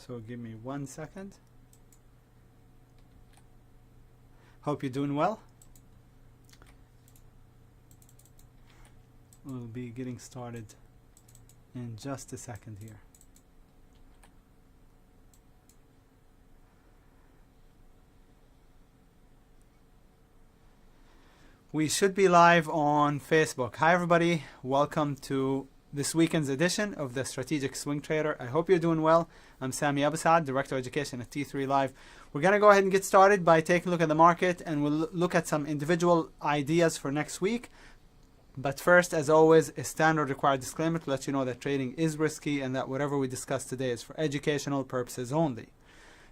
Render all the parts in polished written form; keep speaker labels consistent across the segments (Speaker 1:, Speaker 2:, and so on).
Speaker 1: So give me 1 second. Hope you're doing well. We'll be getting started in just a second here. We should be live on Facebook. Hi everybody, welcome to this weekend's edition of the Strategic Swing Trader. I hope you're doing well. I'm Sami Abasad, Director of Education at T3 Live. We're going to go ahead and get started by taking a look at the market, and we'll look at some individual ideas for next week. But first, as always, a standard required disclaimer to let you know that trading is risky and that whatever we discuss today is for educational purposes only.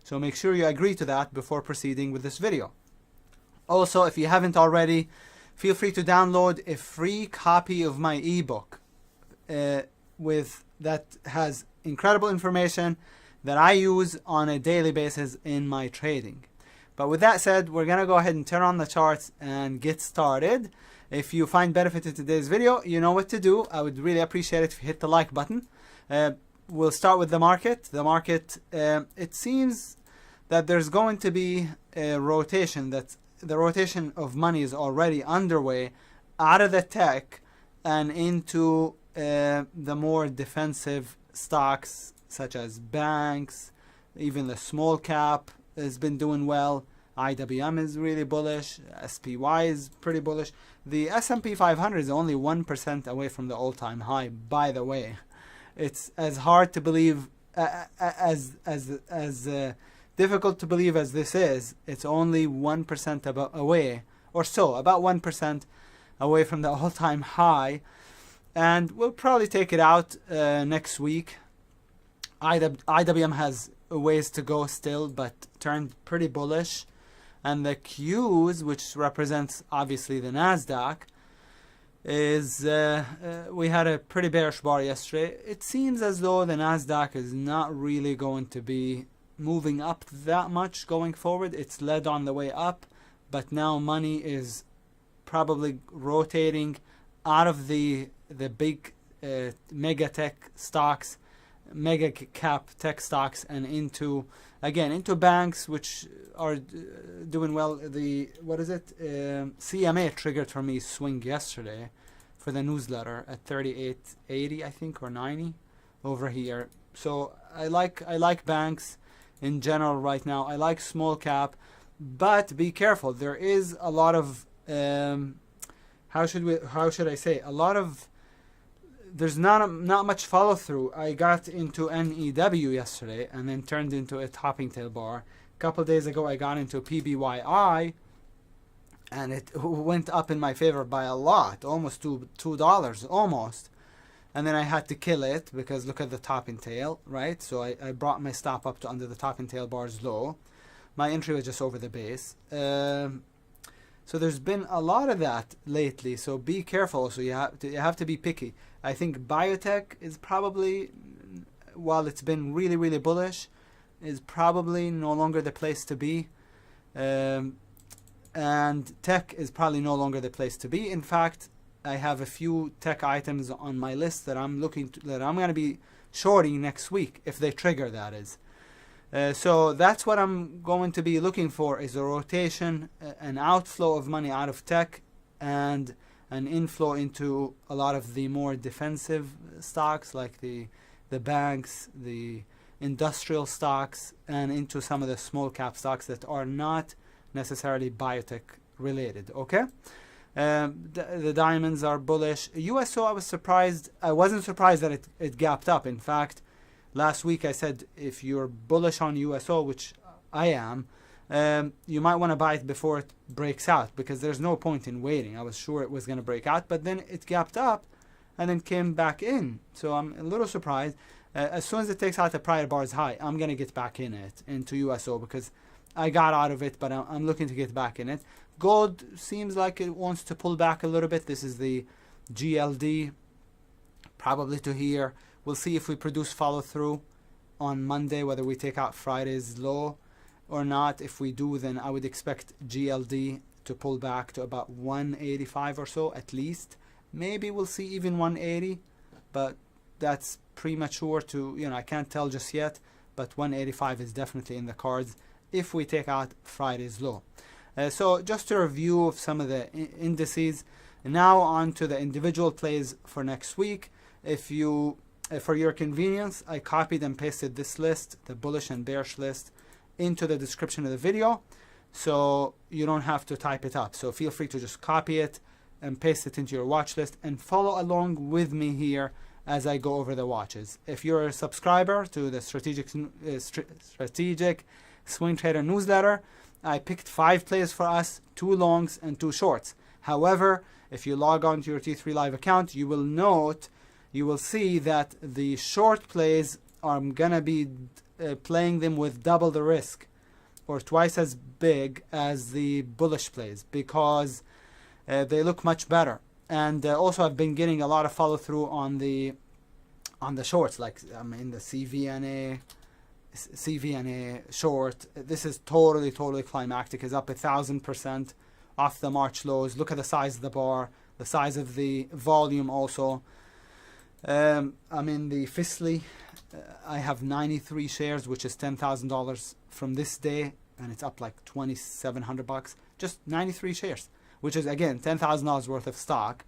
Speaker 1: So make sure you agree to that before proceeding with this video. Also, if you haven't already, feel free to download a free copy of my ebook that has incredible information that I use on a daily basis in my trading. But with that said, we're going to go ahead and turn on the charts and get started. If you find benefit in today's video, you know what to do. I would really appreciate it if you hit the like button. We'll start with the market. The market, it seems that there's going to be a rotation. That the rotation of money is already underway out of the tech and into the more defensive stocks such as banks. Even the small cap has been doing well. IWM is really bullish. SPY is pretty bullish. The S&P 500 is only 1% away from the all-time high, by the way. It's as hard to believe as difficult to believe as this is. It's only 1% away, or so, about 1% away from the all-time high. And we'll probably take it out next week. IWM has a ways to go still, but turned pretty bullish. And the Qs, which represents obviously the Nasdaq, is we had a pretty bearish bar yesterday. It seems as though the Nasdaq is not really going to be moving up that much going forward. It's led on the way up, but now money is probably rotating out of the big mega tech stocks, mega cap tech stocks, and into banks, which are doing well. The CMA triggered for me swing yesterday for the newsletter at 38.80, I think, or 90 over here. So I like banks in general right now. I like small cap, but be careful. There is a lot of there's not much follow through. I got into NEW yesterday and then turned into a topping tail bar. A couple of days ago I got into PBYI and it went up in my favor by a lot, almost $2 almost. And then I had to kill it because look at the topping tail, right? So I brought my stop up to under the topping tail bar's low. My entry was just over the base. So there's been a lot of that lately. So be careful. So you have to be picky. I think biotech is probably, while it's been really, really bullish, is probably no longer the place to be. And tech is probably no longer the place to be. In fact, I have a few tech items on my list that I'm going to be shorting next week if they trigger, that is. So that's what I'm going to be looking for, is a rotation, an outflow of money out of tech and an inflow into a lot of the more defensive stocks like the banks, the industrial stocks, and into some of the small cap stocks that are not necessarily biotech related. Okay. The diamonds are bullish. USO, I wasn't surprised that it gapped up. In fact, last week I said if you're bullish on USO, which I am, you might want to buy it before it breaks out because there's no point in waiting. I was sure it was going to break out, but then it gapped up and then came back in. So I'm a little surprised. As soon as it takes out the prior bar's high, I'm going to get back into USO because I got out of it, but I'm looking to get back in it. Gold seems like it wants to pull back a little bit. This is the GLD, probably to here. We'll see if we produce follow through on Monday, whether we take out Friday's low or not. If we do, then I would expect GLD to pull back to about 185 or so at least. Maybe we'll see even 180, but that's premature to, I can't tell just yet. but 185 is definitely in the cards if we take out Friday's low. So just a review of some of the indices. Now on to the individual plays for next week. If you, for your convenience, I copied and pasted this list, the bullish and bearish list, into the description of the video, so you don't have to type it up. So feel free to just copy it and paste it into your watch list and follow along with me here as I go over the watches. If you're a subscriber to the strategic swing trader newsletter, I picked 5 plays for us, 2 longs and 2 shorts. However, if you log on to your T3 Live account, you will see that the short plays, I'm gonna be playing them with double the risk, or twice as big as the bullish plays, because they look much better. And also I've been getting a lot of follow through on the shorts, like in the CVNA short. This is totally climactic. Is up 1,000% off the March lows. Look at the size of the bar, the size of the volume also. I'm in the Fisley. I have 93 shares, which is $10,000 from this day, and it's up like $2,700. Just 93 shares, which is again $10,000 worth of stock.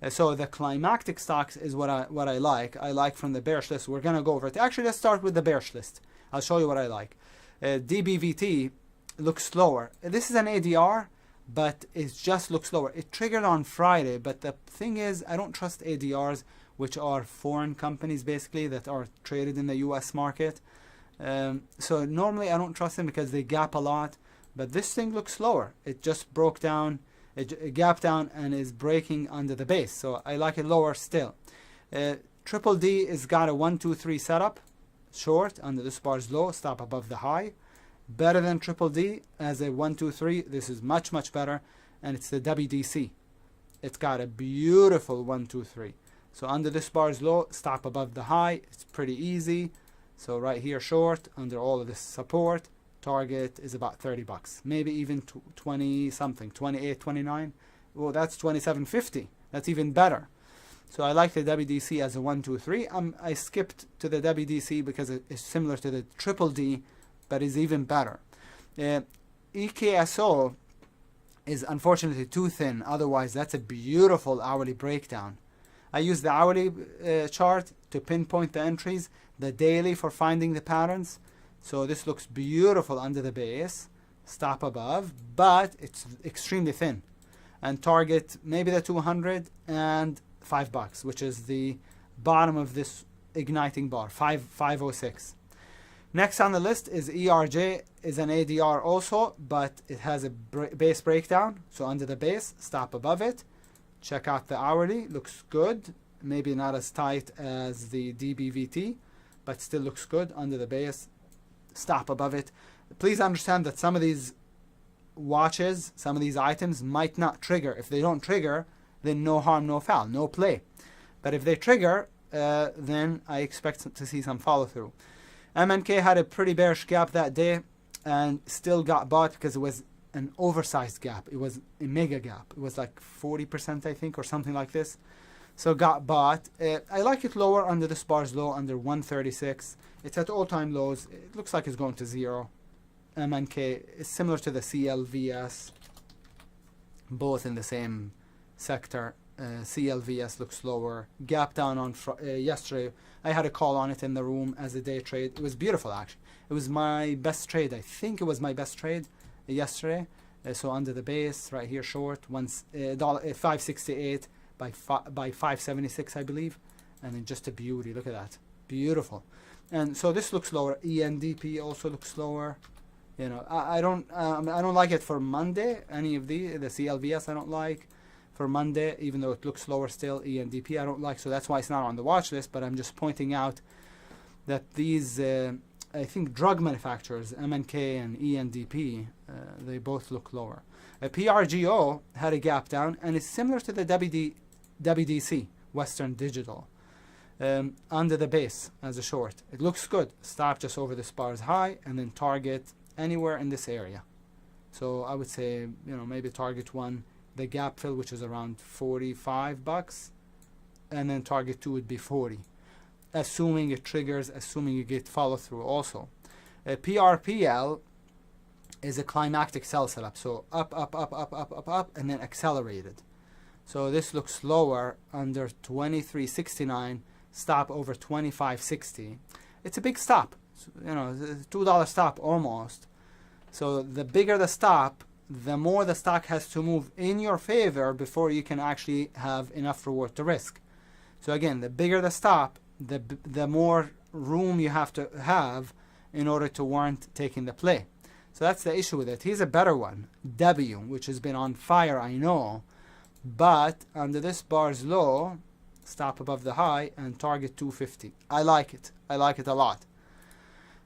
Speaker 1: So the climactic stocks is what I like. I like from the bearish list. We're gonna go over it. Actually, let's start with the bearish list. I'll show you what I like. DBVT looks slower. This is an ADR, but it just looks slower. It triggered on Friday, but the thing is, I don't trust ADRs, which are foreign companies basically that are traded in the US market. So normally I don't trust them because they gap a lot, but this thing looks slower. It just broke down, it gapped down and is breaking under the base. So I like it lower still. Triple D has got a 1-2-3 setup, short under this bar's low, stop above the high. Better than Triple D as a 1-2-3. This is much better, and it's the WDC. It's got a beautiful 1-2-3. So under this bar's low, stop above the high. It's pretty easy. So right here short under all of this support. Target is about $30, maybe even 20 something, 28, 29. Well, that's 27.50. That's even better. So I like the WDC as a 1-2-3. I skipped to the WDC because it's similar to the Triple D, but is even better. EKSO is unfortunately too thin. Otherwise, that's a beautiful hourly breakdown. I use the hourly chart to pinpoint the entries, the daily for finding the patterns. So this looks beautiful under the base, stop above, but it's extremely thin. And target maybe the 200 and $5, which is the bottom of this igniting bar, 506. Next on the list is ERJ, is an ADR also, but it has a base breakdown. So under the base, stop above it. Check out the hourly, looks good. Maybe not as tight as the DBVT, but still looks good under the base. Stop above it. Please understand that some of these watches, some of these items might not trigger. If they don't trigger, then no harm, no foul, no play. But if they trigger, then I expect to see some follow through. MNK had a pretty bearish gap that day and still got bought because it was an oversized gap. It was a mega gap. It was like 40%, I think, or something like this. So got bought. I like it lower under this bar's low, under 136. It's at all-time lows. It looks like it's going to zero. MNK is similar to the CLVS, both in the same sector. CLVS looks lower. Gap down on yesterday. I had a call on it in the room as a day trade. It was beautiful, actually. It was my best trade. I think it was my best trade yesterday. So under the base, right here, short, $568 by 576, I believe. And then just a beauty. Look at that. Beautiful. And so this looks lower. ENDP also looks lower. You know, I don't like it for Monday. Any of the CLVS I don't like for Monday, even though it looks lower still. ENDP I don't like, so that's why it's not on the watch list. But I'm just pointing out that these, I think, drug manufacturers, MNK and ENDP, they both look lower. PRGO had a gap down, and it's similar to the WDC, Western Digital, under the base as a short. It looks good. Stop just over this bar's high, and then target anywhere in this area. So I would say, you know, maybe target one, the gap fill, which is around $45, and then target two would be 40. assuming it triggers, assuming you get follow through also. PRPL is a climactic sell setup, so up, up, up, up, up, up, up, and then accelerated. So this looks lower under 23.69, stop over 25.60. It's a big stop, you know, $2 stop almost. So the bigger the stop, the more the stock has to move in your favor before you can actually have enough reward to risk. So again, the bigger the stop, the more room you have to have in order to warrant taking the play. So that's the issue with it. Here's a better one, W, which has been on fire, I know, but under this bar's low, stop above the high and target 250. I like it. I like it a lot.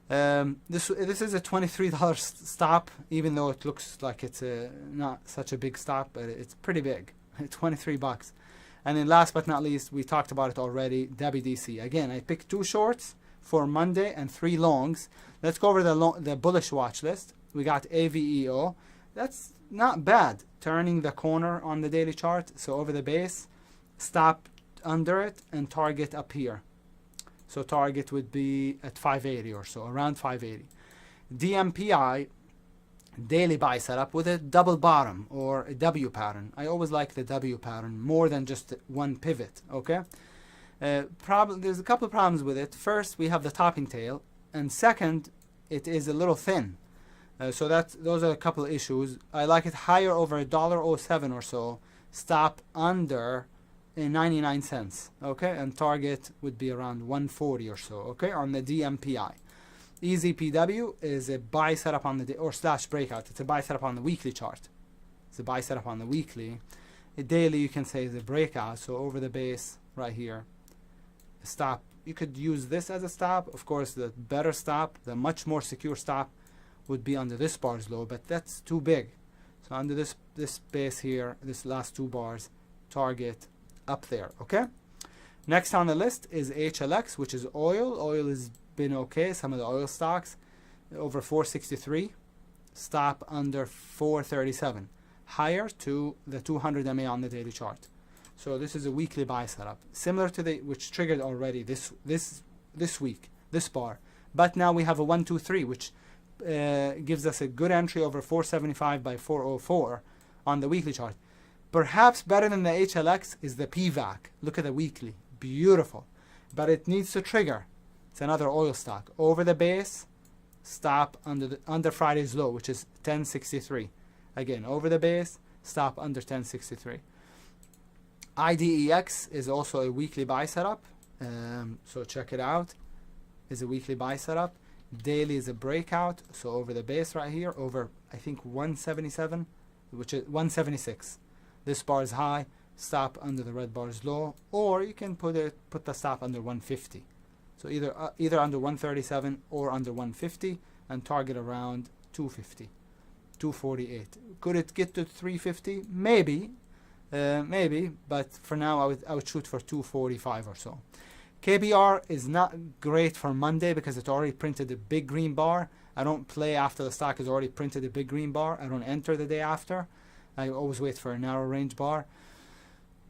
Speaker 1: This is a $23 stop, even though it looks like it's not such a big stop, but it's pretty big. 23 bucks. And then last but not least, we talked about it already, WDC. Again, I picked 2 shorts for Monday and 3 longs. Let's go over the bullish watch list. We got AVEO. That's not bad. Turning the corner on the daily chart. So over the base, stop under it and target up here. So target would be at 580 or so, around 580. DMPI, daily buy setup with a double bottom or a W pattern. I always like the W pattern more than just one pivot, okay? There's a couple of problems with it. First, we have the topping tail, and second, it is a little thin. So those are a couple of issues. I like it higher over $1.07 or so. Stop under 99 cents, okay? And target would be around 140 or so, okay? On the DMPI. EZPW is a buy setup on the day, or slash breakout. It's a buy setup on the weekly chart. It's a buy setup on the weekly. A daily, you can say, is a breakout. So over the base right here, stop. You could use this as a stop. Of course, the better stop, the much more secure stop, would be under this bar's low, but that's too big. So under this base here, this last 2 bars, target up there, okay? Next on the list is HLX, which is oil. Oil has been okay. Some of the oil stocks over 463, stop under 437, higher to the 200 MA on the daily chart. So this is a weekly buy setup, similar to the which triggered already this week, this bar. But now we have a 1, 2, 3, which gives us a good entry over 475 by 404 on the weekly chart. Perhaps better than the HLX is the PVAC. Look at the weekly, beautiful, but it needs to trigger. It's another oil stock over the base, stop under Friday's low, which is 1063. Again, over the base, stop under 1063. IDEX is also a weekly buy setup, so check it out. Is a weekly buy setup. Daily is a breakout, so over the base right here, over I think 177, which is 176. This bar is high, stop under the red bar is low, or you can put the stop under 150. So either under 137 or under 150, and target around 250, 248. Could it get to 350? Maybe, maybe, but for now I would shoot for 245 or so. KBR is not great for Monday because it already printed a big green bar. I don't play after the stock has already printed a big green bar. I don't enter the day after. I always wait for a narrow range bar.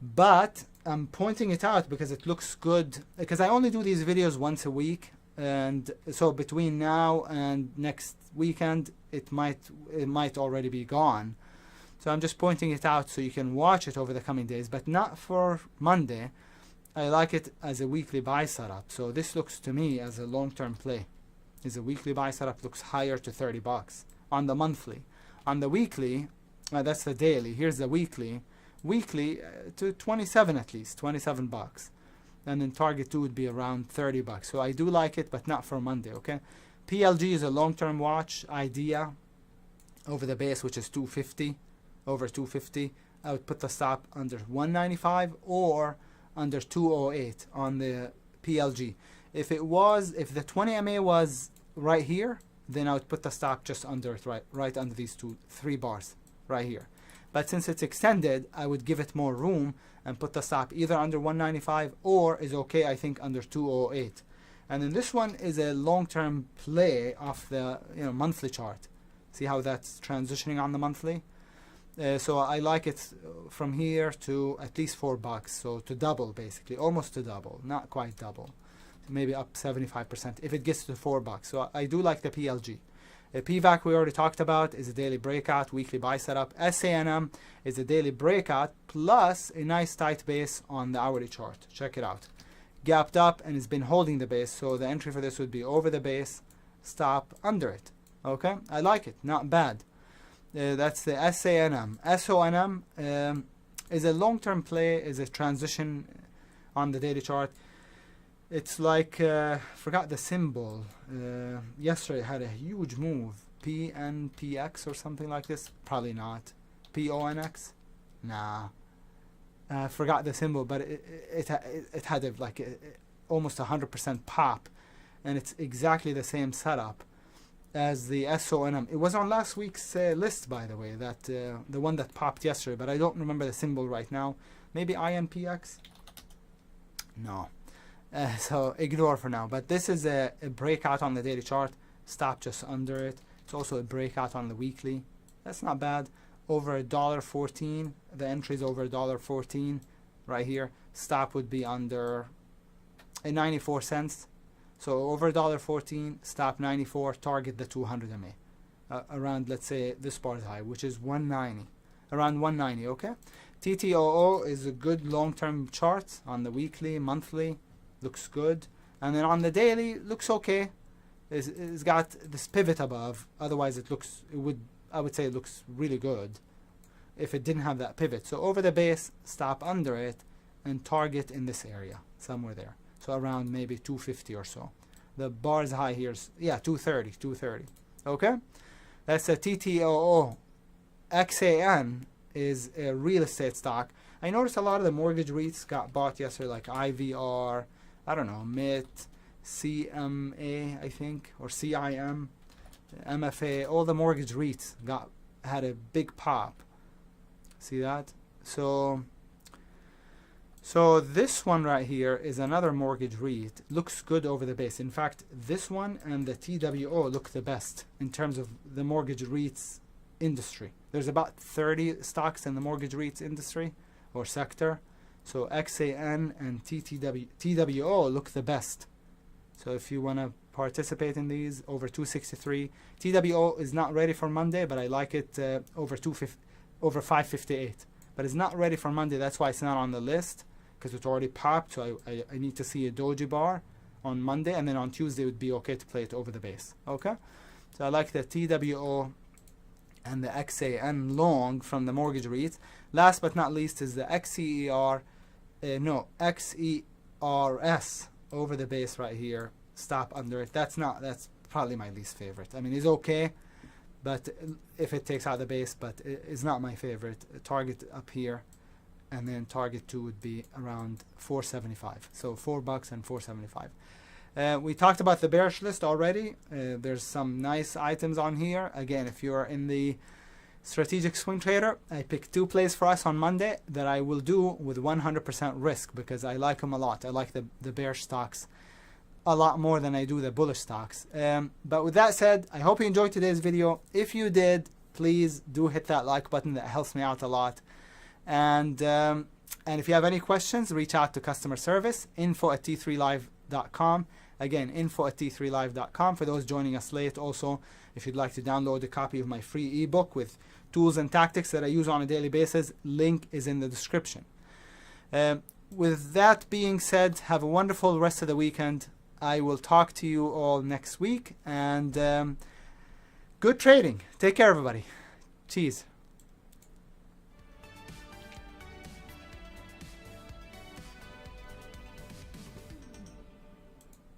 Speaker 1: But I'm pointing it out because it looks good, because I only do these videos once a week, and so between now and next weekend it might already be gone. So I'm just pointing it out so you can watch it over the coming days, but not for Monday. I like it as a weekly buy setup. So this looks to me as a long-term play. Is a weekly buy setup, looks higher to 30 bucks on the monthly. On the weekly, that's the daily. Here's the weekly. Weekly to 27 at least, 27 bucks. And then target 2 would be around 30 bucks. So I do like it, but not for Monday, okay? PLG is a long-term watch. Idea over the base, which is 250, over 250. I would put the stop under 195 or under 208 on the PLG. If the 20 MA was right here, then I would put the stop just under it, right under these 3 bars right here. But since it's extended, I would give it more room and put the stop either under 195 or is okay, I think, under 208. And then this one is a long-term play off the monthly chart. See how that's transitioning on the monthly? So I like it from here to at least 4 bucks, so to double basically, almost to double, not quite double. maybe up 75% if it gets to $4. So I do like the PLG. The PVAC we already talked about is a daily breakout, weekly buy setup. SANM is a daily breakout plus a nice tight base on the hourly chart. Check it out. Gapped up and it's been holding the base. So the entry for this would be over the base, stop under it. Okay, I like it, not bad. That's the SANM. SONM is a long-term play, is a transition on the daily chart. It's like, forgot the symbol. Yesterday it had a huge move. PNPX or something like this. Probably not. PONX? Nah. Forgot the symbol, but it had almost 100% pop. And it's exactly the same setup as the SONM. It was on last week's list, by the way, that the one that popped yesterday, but I don't remember the symbol right now. Maybe INPX? No. So ignore for now. But this is a breakout on the daily chart. Stop just under it. It's also a breakout on the weekly. That's not bad. Over $1.14. The entry is over $1.14 right here. Stop would be under 94 cents. So over $1.14, stop 94, target the 200 MA. Around, let's say, this bar's high, which is 190. Around 190, okay? TTOO is a good long-term chart on the weekly, monthly. Looks good. And then on the daily, looks okay. It's got this pivot above. Otherwise, I would say it looks really good if it didn't have that pivot. So over the base, stop under it and target in this area, somewhere there. So around maybe 250 or so. The bar's high here is, yeah, 230. Okay? That's a TTOO. XAN is a real estate stock. I noticed a lot of the mortgage REITs got bought yesterday, like IVR, I don't know, MIT, CMA, I think, or CIM, MFA. All the mortgage REITs had a big pop. See that? So this one right here is another mortgage REIT. Looks good over the base. In fact, this one and the TWO look the best in terms of the mortgage REITs industry. There's about 30 stocks in the mortgage REITs industry or sector. So XAN and TWO look the best. So if you want to participate in these, over 263. TWO is not ready for Monday, but I like it over 558. But it's not ready for Monday. That's why it's not on the list, because it's already popped. So I need to see a doji bar on Monday, and then on Tuesday it would be okay to play it over the base. Okay? So I like the TWO and the XAN long from the mortgage REITs. Last but not least is the XERS over the base right here. Stop under it. That's probably my least favorite. I mean, it's okay, but if it takes out the base, but it's not my favorite. Target up here, and then target 2 would be around 475. So $4 and 475. We talked about the bearish list already. There's some nice items on here. Again, if you're in the strategic swing trader, I picked 2 plays for us on Monday that I will do with 100% risk because I like them a lot. I like the bearish stocks a lot more than I do the bullish stocks. But with that said, I hope you enjoyed today's video. If you did, please do hit that like button. That helps me out a lot. And if you have any questions, reach out to customer service, info@t3live.com. Again, info@t3live.com for those joining us late. Also, if you'd like to download a copy of my free ebook with tools and tactics that I use on a daily basis, link is in the description. With that being said, have a wonderful rest of the weekend. I will talk to you all next week, and good trading. Take care, everybody. Cheers.